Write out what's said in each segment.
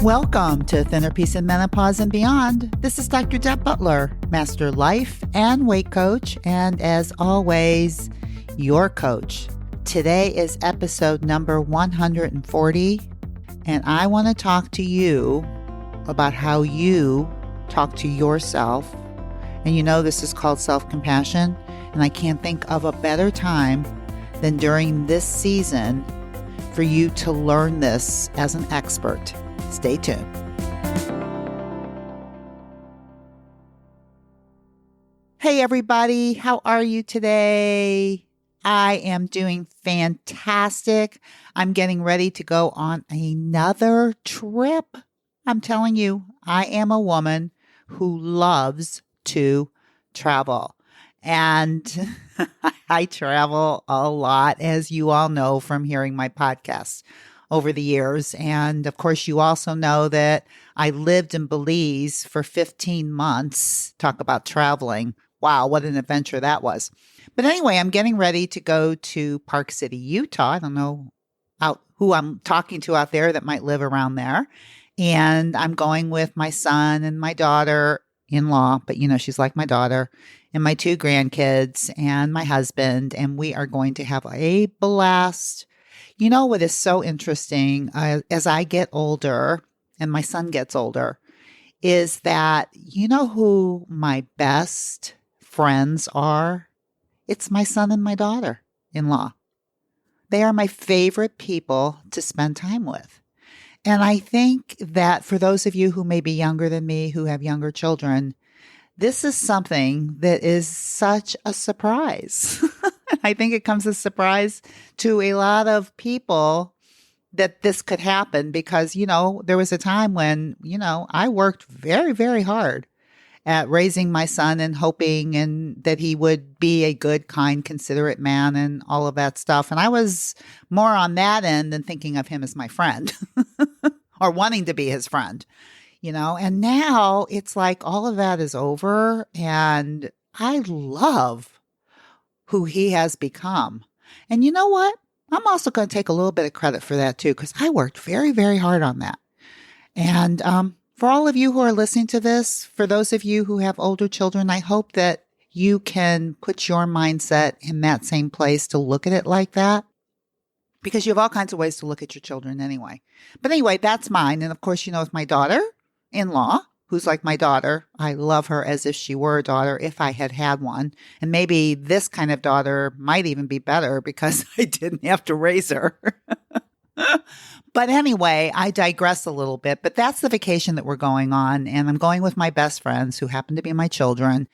Welcome to Thinner Peace and Menopause and Beyond. This is Dr. Deb Butler, Master Life and Weight Coach, and as always, your coach. Today is episode number 140, and I want to talk to you about how you talk to yourself. And you know this is called self-compassion, and I can't think of a better time than during this season for you to learn this as an expert. Stay tuned. Hey everybody, how are you today? I am doing fantastic. I'm getting ready to go on another trip. I'm telling you, I am a woman who loves to travel. And I travel a lot, as you all know from hearing my podcasts over the years. And of course, you also know that I lived in Belize for 15 months. Talk about traveling. Wow, what an adventure that was. But anyway, I'm getting ready to go to Park City, Utah. I don't know who I'm talking to out there that might live around there. And I'm going with my son and my daughter-in-law, but you know, she's like my daughter, and my 2 grandkids and my husband, and we are going to have a blast. You know what is so interesting as I get older and my son gets older is that you know who my best friends are? It's my son and my daughter-in-law. They are my favorite people to spend time with. And I think that for those of you who may be younger than me, who have younger children, this is something that is such a surprise. I think it comes as a surprise to a lot of people that this could happen because, you know, there was a time when, you know, I worked very, very hard at raising my son and hoping and that he would be a good, kind, considerate man and all of that stuff. And I was more on that end than thinking of him as my friend or wanting to be his friend, you know. And now it's like all of that is over and I love who he has become. And you know what? I'm also going to take a little bit of credit for that too, because I worked very, very hard on that. And for all of you who are listening to this, for those of you who have older children, I hope that you can put your mindset in that same place to look at it like that, because you have all kinds of ways to look at your children anyway. But anyway, that's mine. And of course, you know, with my daughter-in-law, who's like my daughter, I love her as if she were a daughter, if I had had one. And maybe this kind of daughter might even be better because I didn't have to raise her. But anyway, I digress a little bit, but that's the vacation that we're going on. And I'm going with my best friends who happen to be my children.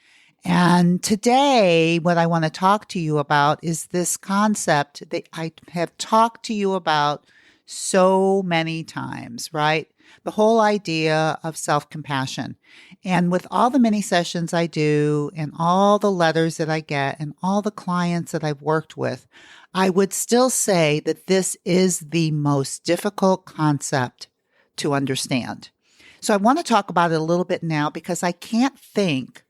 And today, what I want to talk to you about is this concept that I have talked to you about so many times, right? The whole idea of self-compassion. And with all the mini sessions I do and all the letters that I get and all the clients that I've worked with, I would still say that this is the most difficult concept to understand. So I want to talk about it a little bit now because I can't think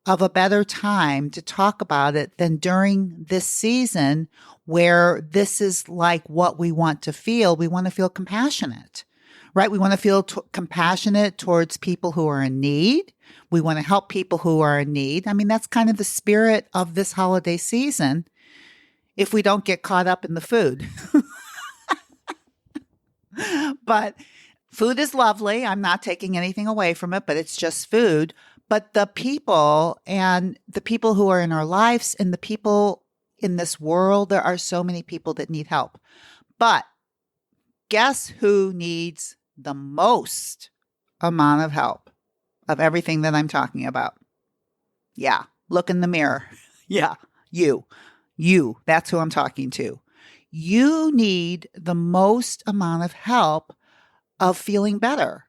of a better time to talk about it than during this season where this is like what we want to feel. We want to feel compassionate, right? We want to feel compassionate towards people who are in need. We want to help people who are in need. I mean, that's kind of the spirit of this holiday season if we don't get caught up in the food. But food is lovely. I'm not taking anything away from it, but it's just food. But the people and the people who are in our lives and the people in this world, there are so many people that need help. But guess who needs the most amount of help of everything that I'm talking about? Yeah, look in the mirror. Yeah, you, that's who I'm talking to. You need the most amount of help of feeling better.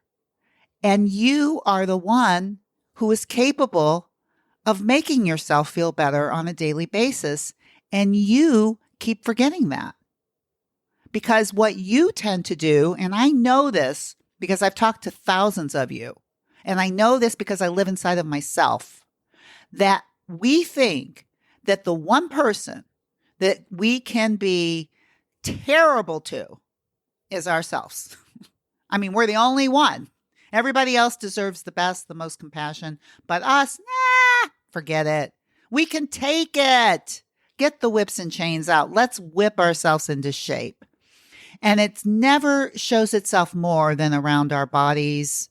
And you are the one who is capable of making yourself feel better on a daily basis. And you keep forgetting that. Because what you tend to do, and I know this because I've talked to thousands of you, and I know this because I live inside of myself, that we think that the one person that we can be terrible to is ourselves. I mean, we're the only one. Everybody else deserves the best, the most compassion. But us, forget it. We can take it. Get the whips and chains out. Let's whip ourselves into shape. And it never shows itself more than around our bodies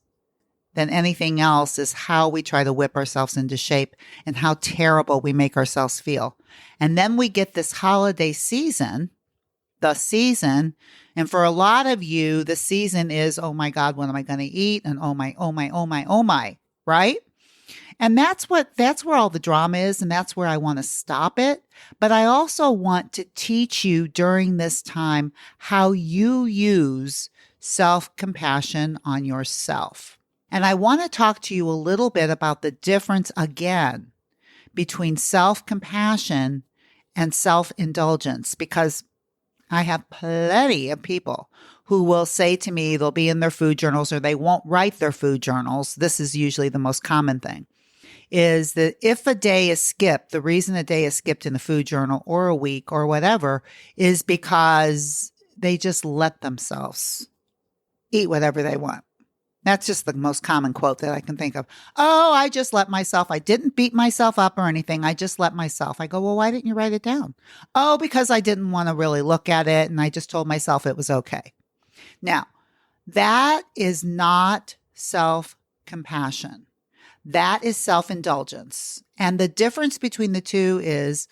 than anything else is how we try to whip ourselves into shape and how terrible we make ourselves feel. And then we get this holiday season, the season. And for a lot of you, the season is, oh my God, what am I going to eat? And oh my, right? And that's where all the drama is. And that's where I want to stop it. But I also want to teach you during this time how you use self-compassion on yourself. And I want to talk to you a little bit about the difference again between self-compassion and self-indulgence, because I have plenty of people who will say to me, they'll be in their food journals or they won't write their food journals. This is usually the most common thing, is that if a day is skipped, the reason a day is skipped in the food journal or a week or whatever is because they just let themselves eat whatever they want. That's just the most common quote that I can think of. Oh, I just let myself. I didn't beat myself up or anything. I just let myself. I go, well, why didn't you write it down? Oh, because I didn't want to really look at it. And I just told myself it was okay. Now, that is not self-compassion. That is self-indulgence. And the difference between the two is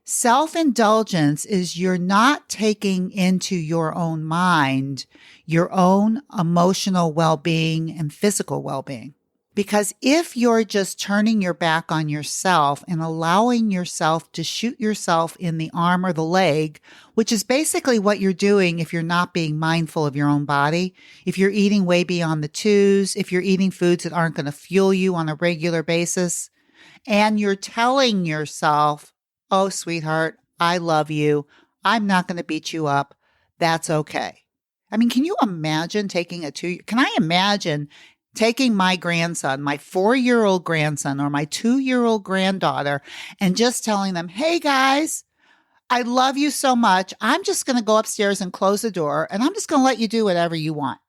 self-indulgence is you're not taking into your own mind your own emotional well-being and physical well-being. Because if you're just turning your back on yourself and allowing yourself to shoot yourself in the arm or the leg, which is basically what you're doing if you're not being mindful of your own body, if you're eating way beyond the twos, if you're eating foods that aren't going to fuel you on a regular basis, and you're telling yourself, oh, sweetheart, I love you. I'm not going to beat you up. That's okay. I mean, can you imagine taking can I imagine taking my grandson, my 4-year-old grandson or my 2-year-old granddaughter and just telling them, hey guys, I love you so much. I'm just going to go upstairs and close the door and I'm just going to let you do whatever you want.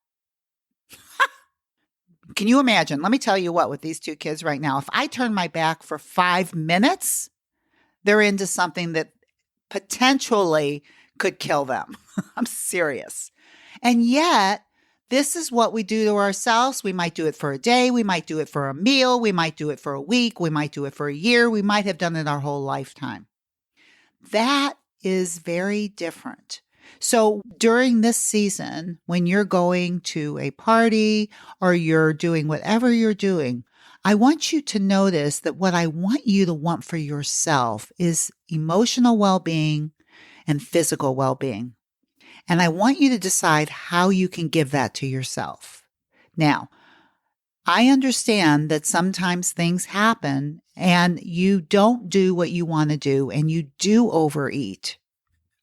Can you imagine? Let me tell you what, with these two kids right now, if I turn my back for 5 minutes, they're into something that potentially could kill them. I'm serious. And yet, this is what we do to ourselves. We might do it for a day. We might do it for a meal. We might do it for a week. We might do it for a year. We might have done it our whole lifetime. That is very different. So during this season, when you're going to a party or you're doing whatever you're doing, I want you to notice that what I want you to want for yourself is emotional well-being and physical well-being. And I want you to decide how you can give that to yourself. Now, I understand that sometimes things happen and you don't do what you want to do and you do overeat.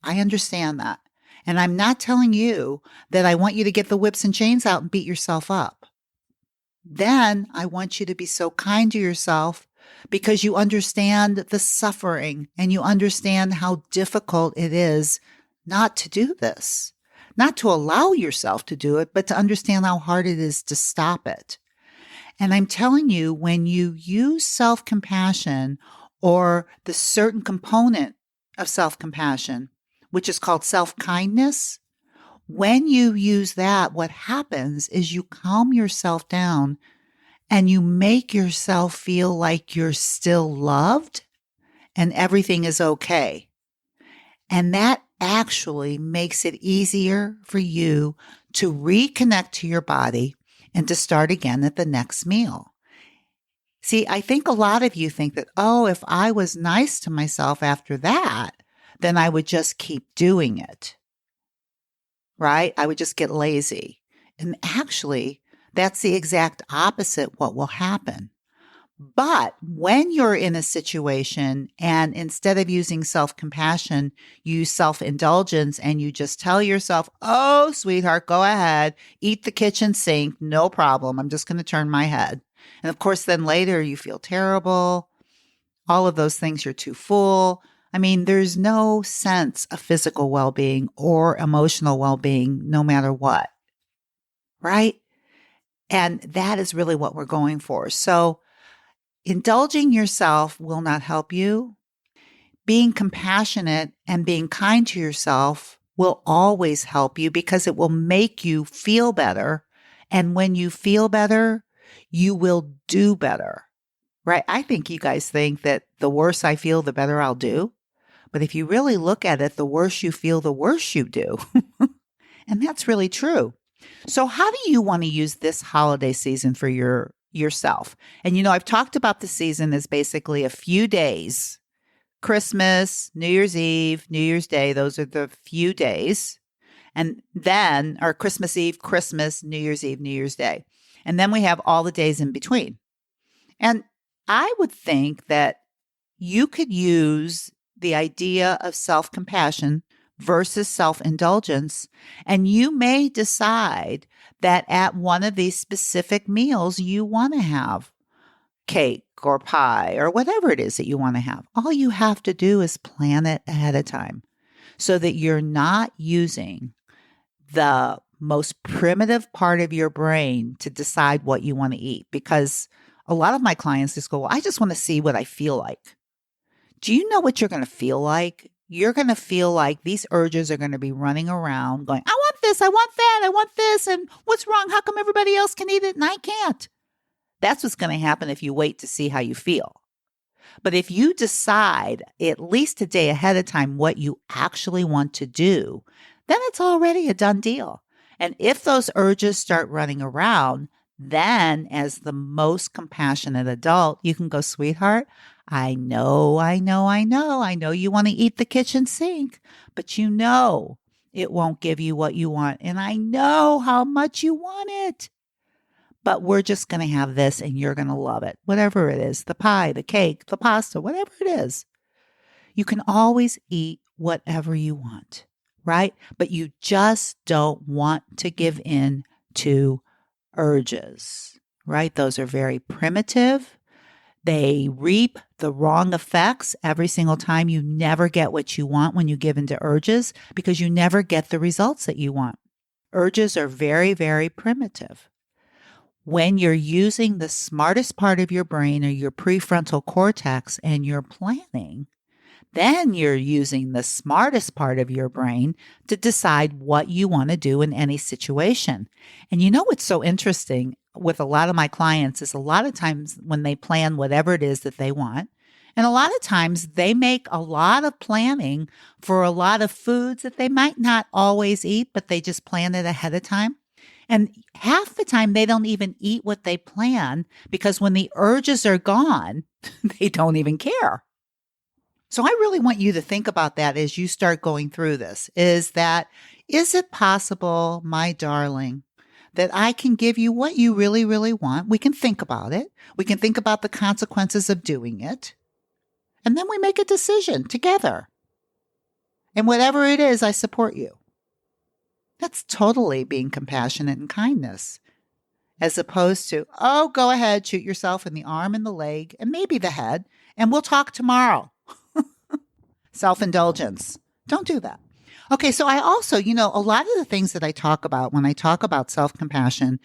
I understand that. And I'm not telling you that I want you to get the whips and chains out and beat yourself up. Then I want you to be so kind to yourself because you understand the suffering and you understand how difficult it is not to do this, not to allow yourself to do it, but to understand how hard it is to stop it. And I'm telling you, when you use self-compassion or the certain component of self-compassion, which is called self-kindness, when you use that, what happens is you calm yourself down and you make yourself feel like you're still loved and everything is okay. And that actually makes it easier for you to reconnect to your body and to start again at the next meal. See, I think a lot of you think that, oh, if I was nice to myself after that, then I would just keep doing it, right? I would just get lazy. And actually, that's the exact opposite what will happen. But when you're in a situation and instead of using self-compassion, you use self-indulgence and you just tell yourself, oh, sweetheart, go ahead, eat the kitchen sink, no problem. I'm just going to turn my head. And of course, then later you feel terrible. All of those things, you're too full. I mean, there's no sense of physical well-being or emotional well-being no matter what, right? And that is really what we're going for. So indulging yourself will not help you. Being compassionate and being kind to yourself will always help you because it will make you feel better. And when you feel better, you will do better, right? I think you guys think that the worse I feel, the better I'll do. But if you really look at it, the worse you feel, the worse you do. And that's really true. So how do you want to use this holiday season for yourself? And I've talked about the season as basically a few days. Christmas, New Year's Eve, New Year's Day, those are the few days. And then, or Christmas Eve, Christmas, New Year's Eve, New Year's Day. And then we have all the days in between. And I would think that you could use the idea of self-compassion versus self-indulgence, and you may decide that at one of these specific meals you want to have cake or pie or whatever it is that you want to have. All you have to do is plan it ahead of time so that you're not using the most primitive part of your brain to decide what you want to eat. Because a lot of my clients just go, well, I just want to see what I feel like. Do you know what you're going to feel like? You're going to feel like these urges are going to be running around going, I want this, I want that, I want this. And what's wrong? How come everybody else can eat it and I can't? That's what's going to happen if you wait to see how you feel. But if you decide at least a day ahead of time what you actually want to do, then it's already a done deal. And if those urges start running around, then as the most compassionate adult, you can go, sweetheart, I know you want to eat the kitchen sink, but it won't give you what you want. And I know how much you want it. But we're just going to have this and you're going to love it. Whatever it is, the pie, the cake, the pasta, whatever it is. You can always eat whatever you want, right? But you just don't want to give in to urges, right? Those are very primitive. They reap the wrong effects every single time. You never get what you want when you give into urges because you never get the results that you want. Urges are very, very primitive. When you're using the smartest part of your brain or your prefrontal cortex and you're planning, then you're using the smartest part of your brain to decide what you want to do in any situation. And what's so interesting with a lot of my clients is a lot of times when they plan whatever it is that they want, and a lot of times they make a lot of planning for a lot of foods that they might not always eat, but they just plan it ahead of time. And half the time they don't even eat what they plan because when the urges are gone, they don't even care. So I really want you to think about that as you start going through this, is it possible, my darling, that I can give you what you really, really want? We can think about it. We can think about the consequences of doing it. And then we make a decision together. And whatever it is, I support you. That's totally being compassionate and kindness, as opposed to, oh, go ahead, shoot yourself in the arm and the leg and maybe the head, and we'll talk tomorrow. Self-indulgence. Don't do that. Okay, so I also, a lot of the things that I talk about when I talk about self-compassion,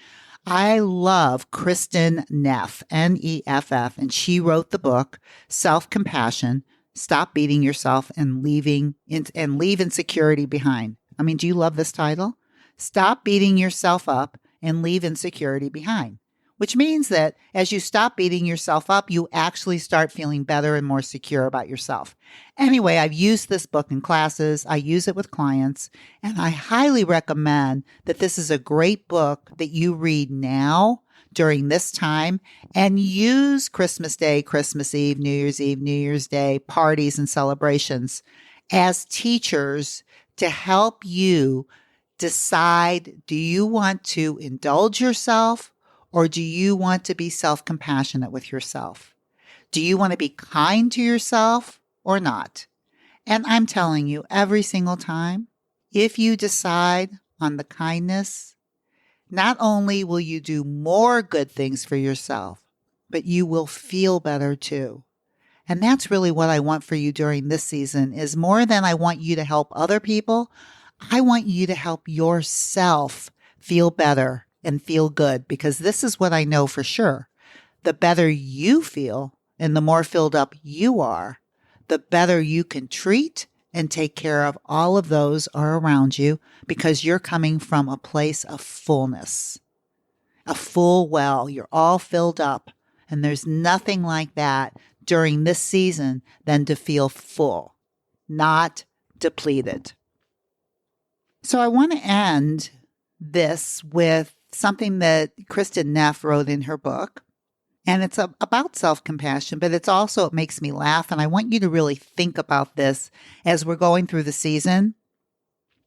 I love Kristin Neff, Neff, and she wrote the book, Self-Compassion, Stop Beating Yourself and Leave Insecurity Behind. I mean, do you love this title? Stop beating yourself up and leave insecurity behind, which means that as you stop beating yourself up, you actually start feeling better and more secure about yourself. Anyway, I've used this book in classes. I use it with clients, and I highly recommend that this is a great book that you read now during this time and use Christmas Day, Christmas Eve, New Year's Day, parties and celebrations as teachers to help you decide, do you want to indulge yourself or do you want to be self-compassionate with yourself? Do you want to be kind to yourself or not? And I'm telling you, every single time, if you decide on the kindness, not only will you do more good things for yourself, but you will feel better too. And that's really what I want for you during this season is more than I want you to help other people. I want you to help yourself feel better and feel good, because this is what I know for sure. The better you feel and the more filled up you are, the better you can treat and take care of all of those are around you, because you're coming from a place of fullness, a full well. You're all filled up. And there's nothing like that during this season than to feel full, not depleted. So I want to end this with something that Kristen Neff wrote in her book. And it's about self-compassion, but it makes me laugh. And I want you to really think about this as we're going through the season.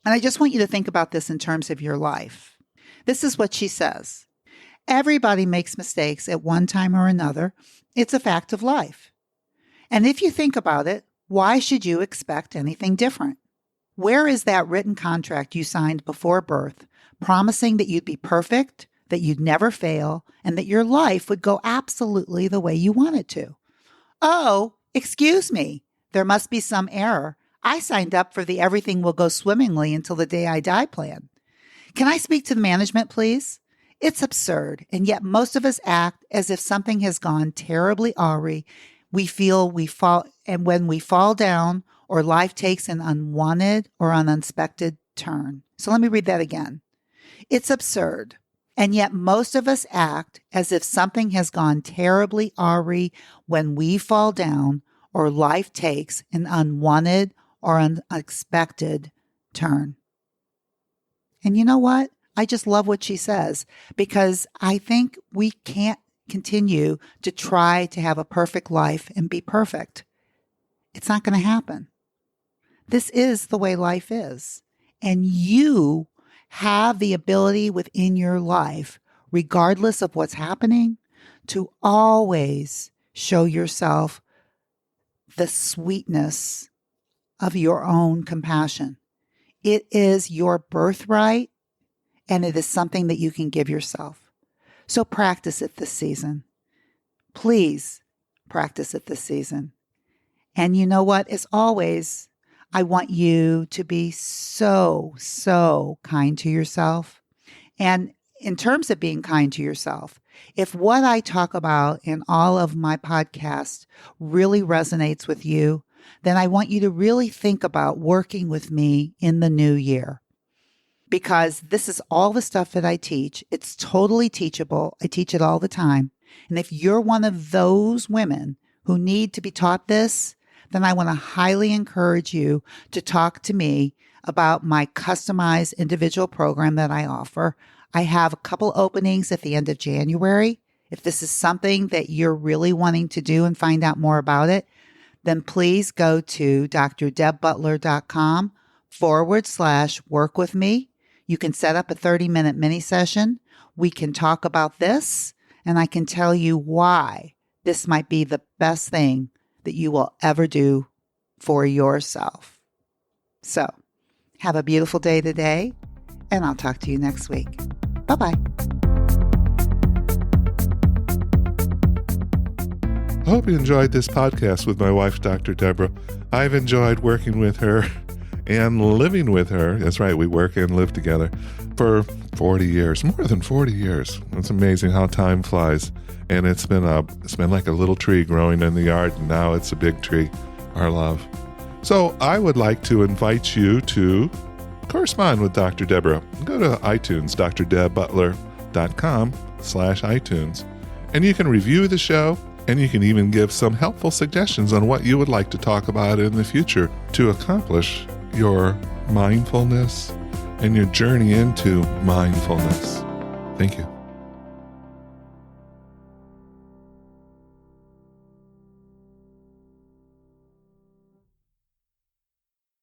And I just want you to think about this in terms of your life. This is what she says. Everybody makes mistakes at one time or another. It's a fact of life. And if you think about it, why should you expect anything different? Where is that written contract you signed before birth, promising that you'd be perfect, that you'd never fail, and that your life would go absolutely the way you want it to? Oh, excuse me, there must be some error. I signed up for the everything will go swimmingly until the day I die plan. Can I speak to the management, please? It's absurd, and yet most of us act as if something has gone terribly awry. We feel we fall, and when we fall down or life takes an unwanted or an unexpected turn. So let me read that again. It's absurd, and yet most of us act as if something has gone terribly awry when we fall down or life takes an unwanted or unexpected turn. And you know what? I just love what she says, because I think we can't continue to try to have a perfect life and be perfect. It's not going to happen. This is the way life is. And you have the ability within your life, regardless of what's happening, to always show yourself the sweetness of your own compassion. It is your birthright. And it is something that you can give yourself. So practice it this season. Please practice it this season. And you know what? As always, I want you to be so, so kind to yourself. And in terms of being kind to yourself, if what I talk about in all of my podcasts really resonates with you, then I want you to really think about working with me in the new year. Because this is all the stuff that I teach. It's totally teachable. I teach it all the time. And if you're one of those women who need to be taught this, then I want to highly encourage you to talk to me about my customized individual program that I offer. I have a couple openings at the end of January. If this is something that you're really wanting to do and find out more about it, then please go to drdebbutler.com/work with me. You can set up a 30-minute mini session. We can talk about this, and I can tell you why this might be the best thing that you will ever do for yourself. So, have a beautiful day today, and I'll talk to you next week. Bye-bye. I hope you enjoyed this podcast with my wife, Dr. Deborah. I've enjoyed working with her and living with her. That's right, we work and live together for 40 years, more than 40 years. It's amazing how time flies. And it's been like a little tree growing in the yard, and now it's a big tree, our love. So I would like to invite you to correspond with Dr. Deborah. Go to iTunes, drdebbutler.com/iTunes. And you can review the show, and you can even give some helpful suggestions on what you would like to talk about in the future to accomplish your mindfulness and your journey into mindfulness. Thank you.